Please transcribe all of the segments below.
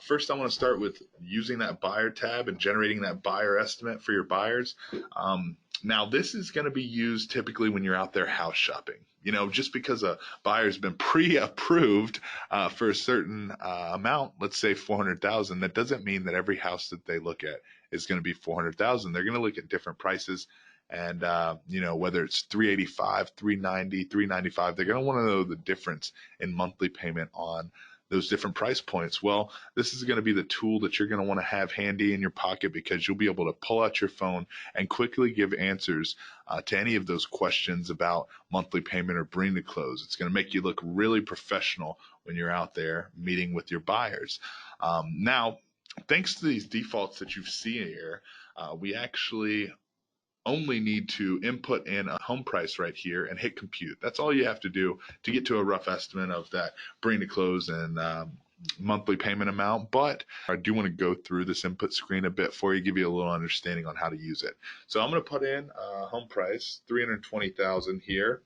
First, I want to start with using that buyer tab and generating that buyer estimate for your buyers. Now, this is going to be used typically when you're out there house shopping. Just because a buyer's been pre-approved for a certain amount, let's say 400,000, that doesn't mean that every house that they look at is going to be 400,000. They're going to look at different prices, and whether it's 385, 390, 395, they're going to want to know the difference in monthly payment on those different price points. Well, this is going to be the tool that you're going to want to have handy in your pocket, because you'll be able to pull out your phone and quickly give answers to any of those questions about monthly payment or bring to close. It's going to make you look really professional when you're out there meeting with your buyers. Now, thanks to these defaults that you see here, we actually only need to input in a home price right here and hit compute. That's all you have to do to get to a rough estimate of that bring to close and monthly payment amount. But I do want to go through this input screen a bit for you, give you a little understanding on how to use it. So I'm going to put in home price, 320,000 here.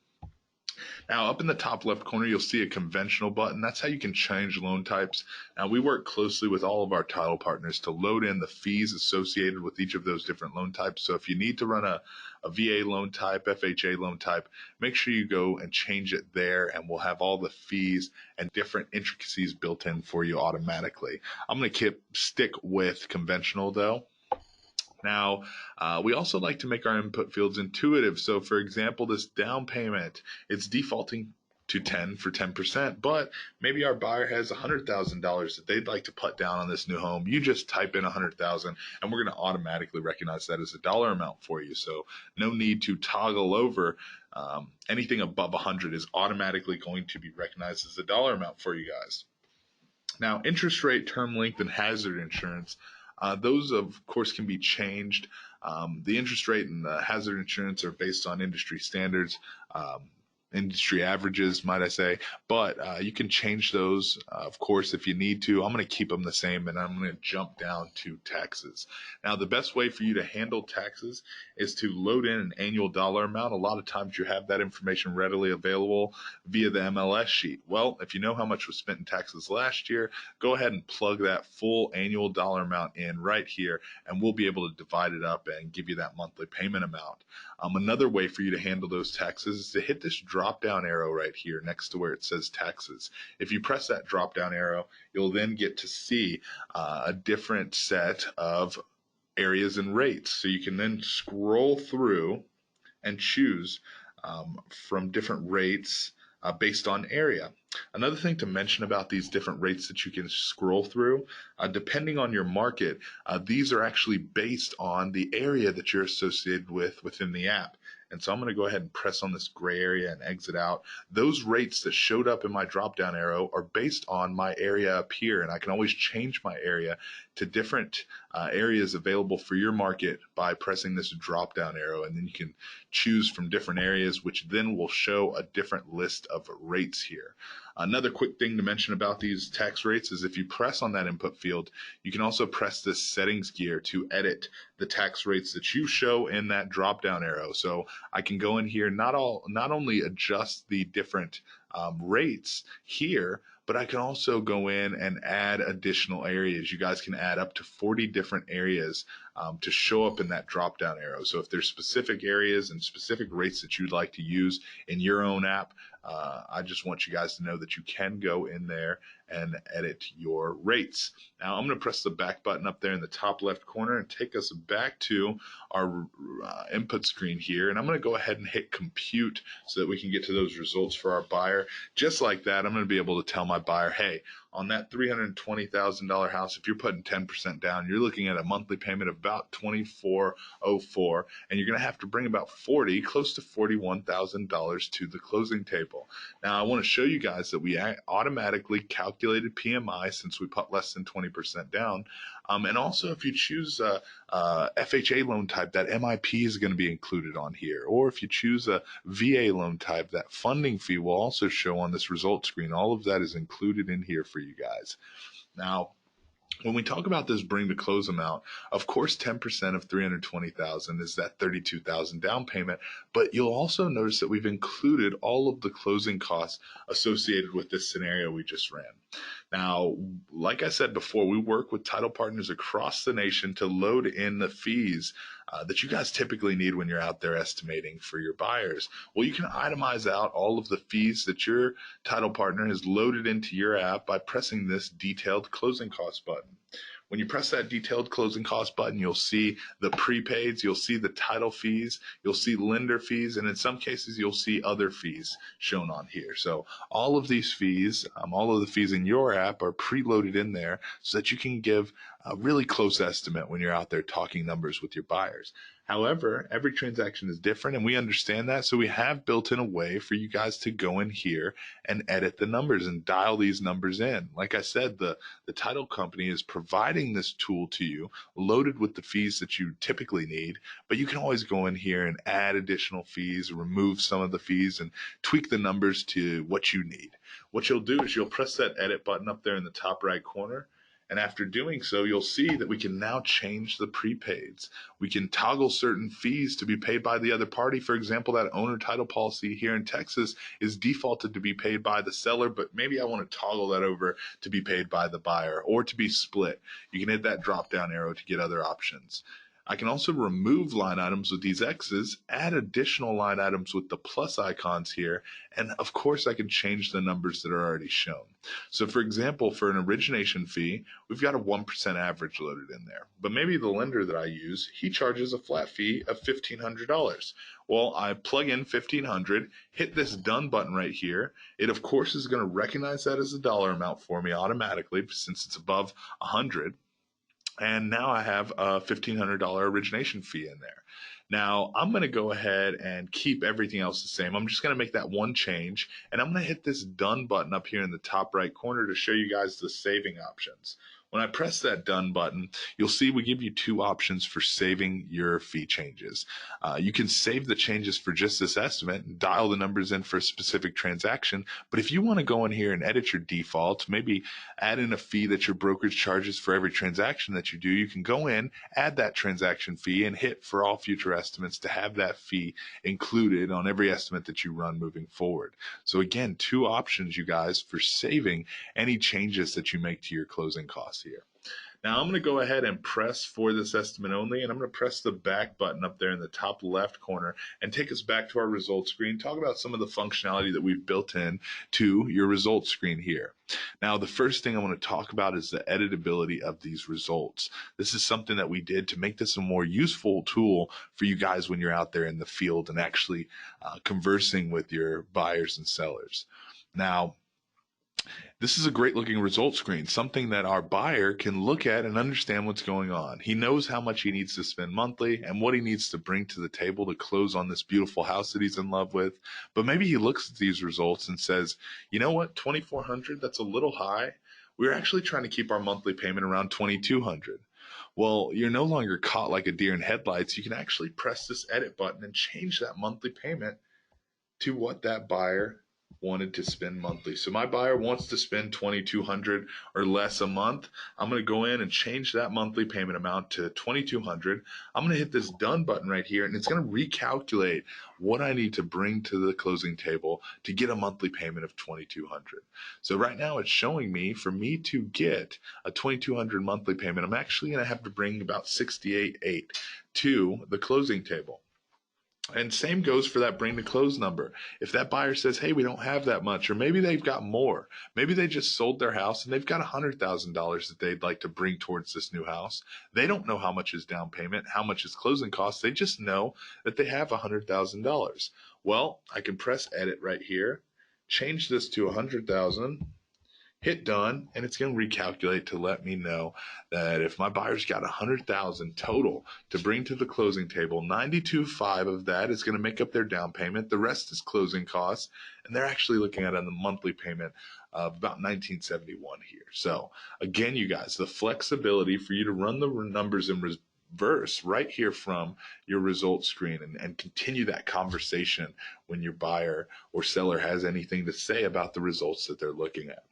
Now, up in the top left corner, you'll see a conventional button. That's how you can change loan types. Now, we work closely with all of our title partners to load in the fees associated with each of those different loan types. So if you need to run a VA loan type, FHA loan type, make sure you go and change it there, and we'll have all the fees and different intricacies built in for you automatically. I'm going to stick with conventional though. Now, we also like to make our input fields intuitive. So for example, this down payment, it's defaulting to 10 for 10%, but maybe our buyer has $100,000 that they'd like to put down on this new home. You just type in 100,000 and we're going to automatically recognize that as a dollar amount for you. So no need to toggle over. Anything above 100 is automatically going to be recognized as a dollar amount for you guys. Now, interest rate, term length, and hazard insurance. Those, of course, can be changed. The interest rate and the hazard insurance are based on industry standards, industry averages, might I say. But you can change those, of course, if you need to. I'm going to keep them the same, and I'm going to jump down to taxes. Now, the best way for you to handle taxes is to load in an annual dollar amount. A lot of times you have that information readily available via the MLS sheet. Well, if you know how much was spent in taxes last year, go ahead and plug that full annual dollar amount in right here, and we'll be able to divide it up and give you that monthly payment amount. Another way for you to handle those taxes is to hit this drop down arrow right here next to where it says taxes. If you press that drop down arrow, you'll then get to see a different set of areas and rates. So you can then scroll through and choose from different rates based on area. Another thing to mention about these different rates that you can scroll through, depending on your market, these are actually based on the area that you're associated with within the app. And so I'm going to go ahead and press on this gray area and exit out. Those rates that showed up in my drop down arrow are based on my area up here, and I can always change my area to different areas available for your market by pressing this drop down arrow, and then you can choose from different areas, which then will show a different list of rates here. Another quick thing to mention about these tax rates is if you press on that input field, you can also press this settings gear to edit the tax rates that you show in that drop down arrow. So I can go in here, not only adjust the different rates here, but I can also go in and add additional areas. You guys can add up to 40 different areas to show up in that drop down arrow. So if there's specific areas and specific rates that you'd like to use in your own app, I just want you guys to know that you can go in there and edit your rates. Now I'm going to press the back button up there in the top left corner and take us back to our input screen here. And I'm going to go ahead and hit compute so that we can get to those results for our buyer. Just like that, I'm going to be able to tell my buyer, hey, on that $320,000 house, if you're putting 10% down, you're looking at a monthly payment of about $2,404, and you're going to have to bring about close to $41,000 to the closing table. Now, I want to show you guys that we automatically calculated PMI since we put less than 20% down. And also, if you choose a FHA loan type, that MIP is going to be included on here. Or if you choose a VA loan type, that funding fee will also show on this result screen. All of that is included in here for you guys. Now, when we talk about this bring to close amount, of course, 10% of 320,000 is that 32,000 down payment, but you'll also notice that we've included all of the closing costs associated with this scenario we just ran. Now, like I said before, we work with title partners across the nation to load in the fees that you guys typically need when you're out there estimating for your buyers. Well, you can itemize out all of the fees that your title partner has loaded into your app by pressing this detailed closing cost button. When you press that detailed closing cost button, you'll see the prepaids, you'll see the title fees, you'll see lender fees, and in some cases, you'll see other fees shown on here. So all of these fees, all of the fees in your app are preloaded in there so that you can give a really close estimate when you're out there talking numbers with your buyers. However, every transaction is different, and we understand that. So we have built in a way for you guys to go in here and edit the numbers and dial these numbers in. Like I said, the title company is providing this tool to you, loaded with the fees that you typically need, but you can always go in here and add additional fees, remove some of the fees, and tweak the numbers to what you need. What you'll do is you'll press that edit button up there in the top right corner. And after doing so, you'll see that we can now change the prepaids. We can toggle certain fees to be paid by the other party. For example, that owner title policy here in Texas is defaulted to be paid by the seller, but maybe I want to toggle that over to be paid by the buyer or to be split. You can hit that drop down arrow to get other options. I can also remove line items with these X's, add additional line items with the plus icons here, and of course I can change the numbers that are already shown. So for example, for an origination fee, we've got a 1% average loaded in there. But maybe the lender that I use, he charges a flat fee of $1,500. Well, I plug in 1,500, hit this done button right here. It of course is going to recognize that as a dollar amount for me automatically since it's above 100. And now I have a $1,500 origination fee in there. Now I'm going to go ahead and keep everything else the same. I'm just going to make that one change, and I'm going to hit this done button up here in the top right corner to show you guys the saving options. When I press that done button, you'll see we give you two options for saving your fee changes. You can save the changes for just this estimate and dial the numbers in for a specific transaction. But if you want to go in here and edit your default, maybe add in a fee that your brokerage charges for every transaction that you do, you can go in, add that transaction fee, and hit for all future estimates to have that fee included on every estimate that you run moving forward. So again, two options, you guys, for saving any changes that you make to your closing costs here. Now I'm going to go ahead and press for this estimate only, and I'm going to press the back button up there in the top left corner and take us back to our results screen, talk about some of the functionality that we've built in to your results screen here. Now, the first thing I want to talk about is the editability of these results. This is something that we did to make this a more useful tool for you guys when you're out there in the field and actually conversing with your buyers and sellers. Now, this is a great looking result screen, something that our buyer can look at and understand what's going on. He knows how much he needs to spend monthly and what he needs to bring to the table to close on this beautiful house that he's in love with. But maybe he looks at these results and says, you know what, 2,400, that's a little high. We're actually trying to keep our monthly payment around 2,200. Well, you're no longer caught like a deer in headlights. You can actually press this edit button and change that monthly payment to what that buyer wanted to spend monthly. So my buyer wants to spend 2,200 or less a month. I'm going to go in and change that monthly payment amount to 2,200. I'm going to hit this done button right here, and it's going to recalculate what I need to bring to the closing table to get a monthly payment of 2,200. So right now it's showing me, for me to get a 2,200 monthly payment, I'm actually going to have to bring about 68.8 to the closing table. And same goes for that bring to close number. If that buyer says, hey, we don't have that much, or maybe they've got more, maybe they just sold their house and they've got $100,000 that they'd like to bring towards this new house. They don't know how much is down payment, how much is closing costs. They just know that they have $100,000. Well, I can press edit right here, change this to 100,000. Hit done, and it's going to recalculate to let me know that if my buyer's got 100,000 total to bring to the closing table, 92.5 of that is going to make up their down payment. The rest is closing costs, and they're actually looking at a monthly payment of about 1971 here. So again, you guys, the flexibility for you to run the numbers in reverse right here from your results screen and continue that conversation when your buyer or seller has anything to say about the results that they're looking at.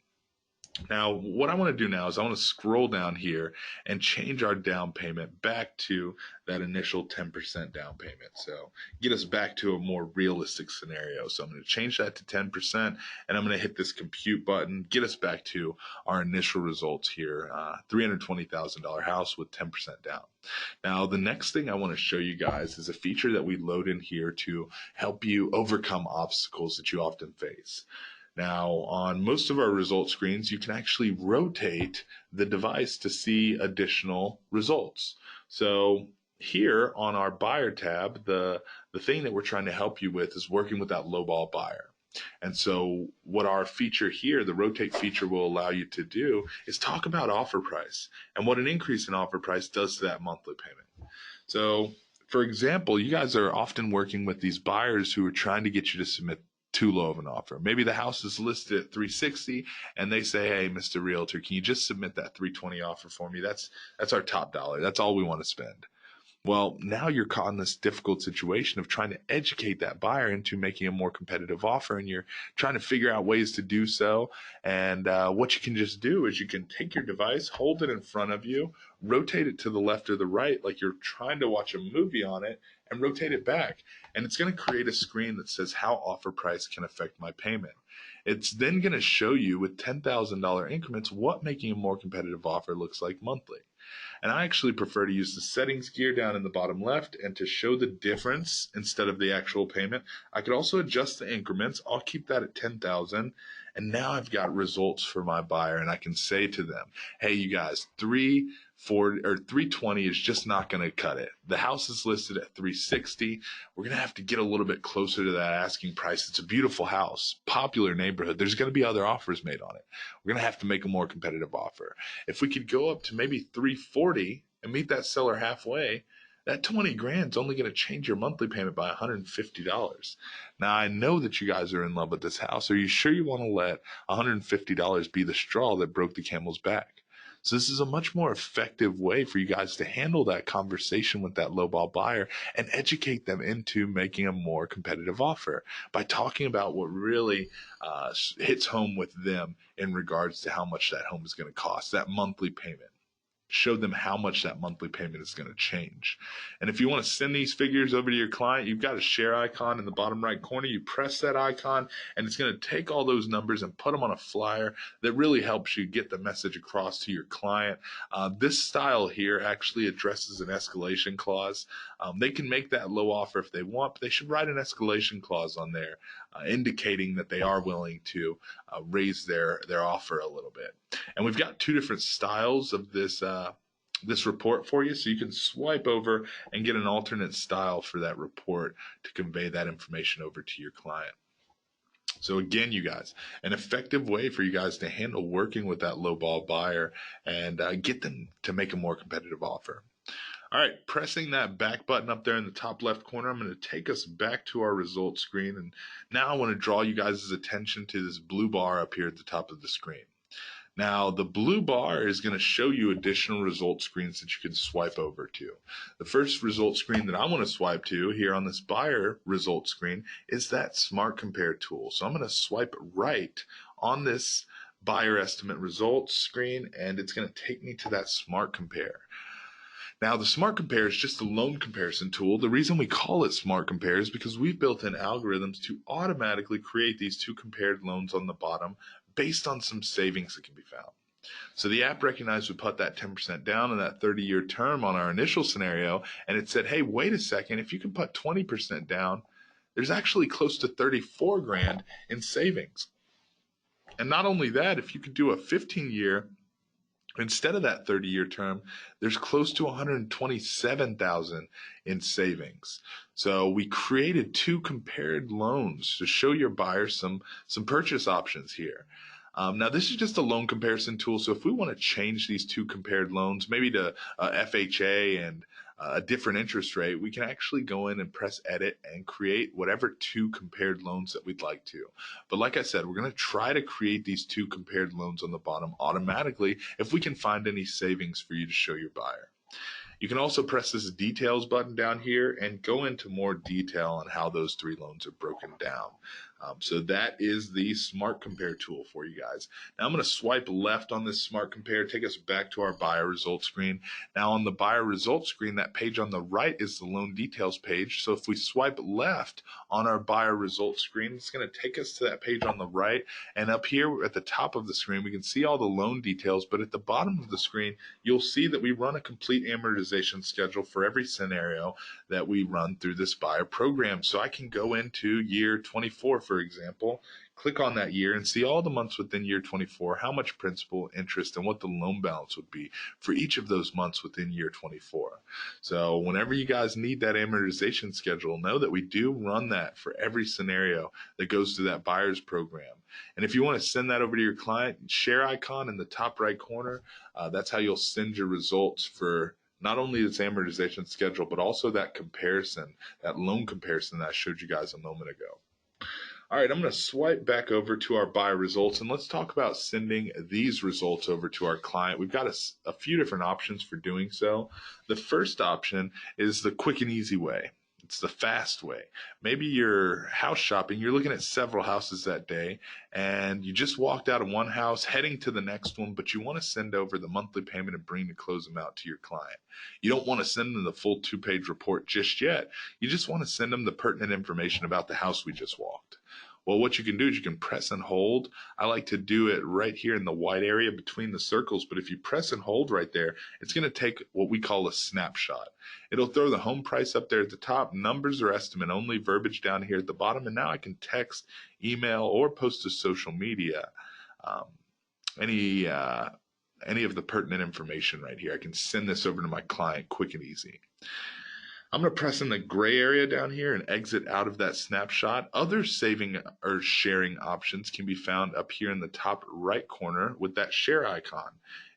Now, what I want to do now is I want to scroll down here and change our down payment back to that initial 10% down payment. So get us back to a more realistic scenario. So I'm going to change that to 10% and I'm going to hit this compute button, get us back to our initial results here, $320,000 house with 10% down. Now, the next thing I want to show you guys is a feature that we load in here to help you overcome obstacles that you often face. Now, on most of our result screens, you can actually rotate the device to see additional results. So here on our buyer tab, the thing that we're trying to help you with is working with that lowball buyer. And so what our feature here, the rotate feature, will allow you to do is talk about offer price and what an increase in offer price does to that monthly payment. So for example, you guys are often working with these buyers who are trying to get you to submit too low of an offer. Maybe the house is listed at 360 and they say, "Hey, Mr. Realtor, can you just submit that 320 offer for me? That's our top dollar. That's all we want to spend." Well, now you're caught in this difficult situation of trying to educate that buyer into making a more competitive offer, and you're trying to figure out ways to do so. And what you can just do is you can take your device, hold it in front of you, rotate it to the left or the right, like you're trying to watch a movie on it, and rotate it back. And it's going to create a screen that says how offer price can affect my payment. It's then going to show you with $10,000 increments what making a more competitive offer looks like monthly. And I actually prefer to use the settings gear down in the bottom left, and to show the difference instead of the actual payment, I could also adjust the increments. I'll keep that at 10,000. And now I've got results for my buyer, and I can say to them, "Hey, you guys, 340 or 320 is just not going to cut it. The house is listed at 360. We're going to have to get a little bit closer to that asking price. It's a beautiful house, popular neighborhood. There's going to be other offers made on it. We're going to have to make a more competitive offer. If we could go up to maybe 340 and meet that seller halfway, that 20 grand is only going to change your monthly payment by $150. Now, I know that you guys are in love with this house. Are you sure you want to let $150 be the straw that broke the camel's back?" So this is a much more effective way for you guys to handle that conversation with that lowball buyer and educate them into making a more competitive offer by talking about what really hits home with them in regards to how much that home is going to cost, that monthly payment. Show them how much that monthly payment is going to change. And if you want to send these figures over to your client, you've got a share icon in the bottom right corner. You press that icon, and it's going to take all those numbers and put them on a flyer that really helps you get the message across to your client. This style here actually addresses an escalation clause. They can make that low offer if they want, but they should write an escalation clause on there, indicating that they are willing to raise their offer a little bit. And we've got two different styles of this report for you, so you can swipe over and get an alternate style for that report to convey that information over to your client. So again, you guys, an effective way for you guys to handle working with that lowball buyer and get them to make a more competitive offer. All right, pressing that back button up there in the top left corner, I'm going to take us back to our results screen. And now I want to draw you guys' attention to this blue bar up here at the top of the screen. Now, the blue bar is going to show you additional result screens that you can swipe over to. The first result screen that I want to swipe to here on this buyer result screen is that Smart Compare tool. So I'm going to swipe right on this buyer estimate results screen, and it's going to take me to that Smart Compare. Now, the Smart Compare is just a loan comparison tool. The reason we call it Smart Compare is because we've built in algorithms to automatically create these two compared loans on the bottom based on some savings that can be found. So the app recognized we put that 10% down in that 30-year term on our initial scenario, and it said, "Hey, wait a second, if you can put 20% down, there's actually close to 34 grand in savings." And not only that, if you could do a 15-year instead of that 30-year term, there's close to 127,000 in savings. So we created two compared loans to show your buyers some purchase options here. Now, this is just a loan comparison tool. So if we want to change these two compared loans, maybe to FHA and a different interest rate, we can actually go in and press edit and create whatever two compared loans that we'd like to. But like I said, we're going to try to create these two compared loans on the bottom automatically if we can find any savings for you to show your buyer. You can also press this details button down here and go into more detail on how those three loans are broken down. So that is the Smart Compare tool for you guys. Now I'm going to swipe left on this Smart Compare, take us back to our buyer results screen. Now on the buyer results screen, that page on the right is the loan details page. So if we swipe left on our buyer results screen, it's going to take us to that page on the right. And up here at the top of the screen, we can see all the loan details, but at the bottom of the screen, you'll see that we run a complete amortization schedule for every scenario that we run through this buyer program. So I can go into year 24, for example, click on that year and see all the months within year 24, how much principal, interest, and what the loan balance would be for each of those months within year 24. So whenever you guys need that amortization schedule, know that we do run that for every scenario that goes through that buyer's program. And if you want to send that over to your client, share icon in the top right corner, that's how you'll send your results for not only its amortization schedule, but also that comparison, that loan comparison that I showed you guys a moment ago. All right, I'm going to swipe back over to our buyer results, and let's talk about sending these results over to our client. We've got a few different options for doing so. The first option is the quick and easy way. It's the fast way. Maybe you're house shopping, you're looking at several houses that day, and you just walked out of one house, heading to the next one, but you want to send over the monthly payment and bring the close amount to your client. You don't want to send them the full 2-page report just yet. You just want to send them the pertinent information about the house we just walked. Well, what you can do is you can press and hold. I like to do it right here in the white area between the circles, but if you press and hold right there, it's going to take what we call a snapshot. It'll throw the home price up there at the top, numbers or estimate only, verbiage down here at the bottom, and now I can text, email, or post to social media any of the pertinent information right here. I can send this over to my client quick and easy. I'm going to press in the gray area down here and exit out of that snapshot. Other saving or sharing options can be found up here in the top right corner with that share icon.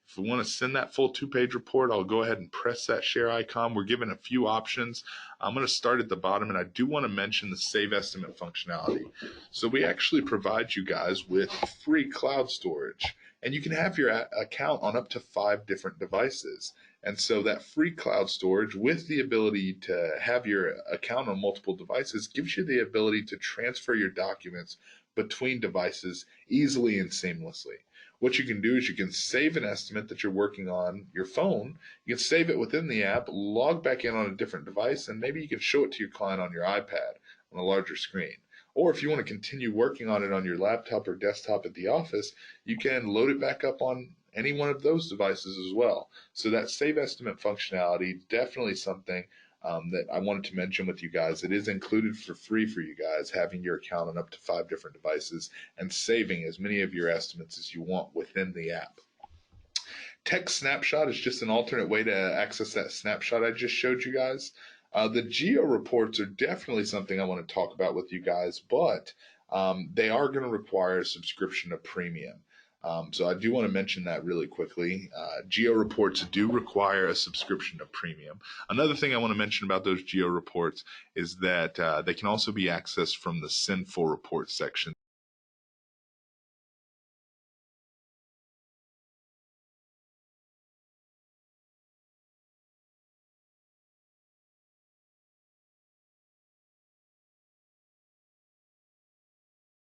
If we want to send that full 2-page report, I'll go ahead and press that share icon. We're given a few options. I'm going to start at the bottom, and I do want to mention the save estimate functionality. So we actually provide you guys with free cloud storage, and you can have your account on up to 5 different devices. And so that free cloud storage with the ability to have your account on multiple devices gives you the ability to transfer your documents between devices easily and seamlessly. What you can do is you can save an estimate that you're working on your phone. You can save it within the app, log back in on a different device, and maybe you can show it to your client on your iPad on a larger screen. Or if you want to continue working on it on your laptop or desktop at the office, you can load it back up on any one of those devices as well. So that save estimate functionality, definitely something that I wanted to mention with you guys. It is included for free for you guys, having your account on up to 5 different devices and saving as many of your estimates as you want within the app. Text snapshot is just an alternate way to access that snapshot I just showed you guys. The geo reports are definitely something I want to talk about with you guys, but they are going to require a subscription to premium. So I do want to mention that really quickly. Geo reports do require a subscription to premium. Another thing I want to mention about those geo reports is that they can also be accessed from the send full report section.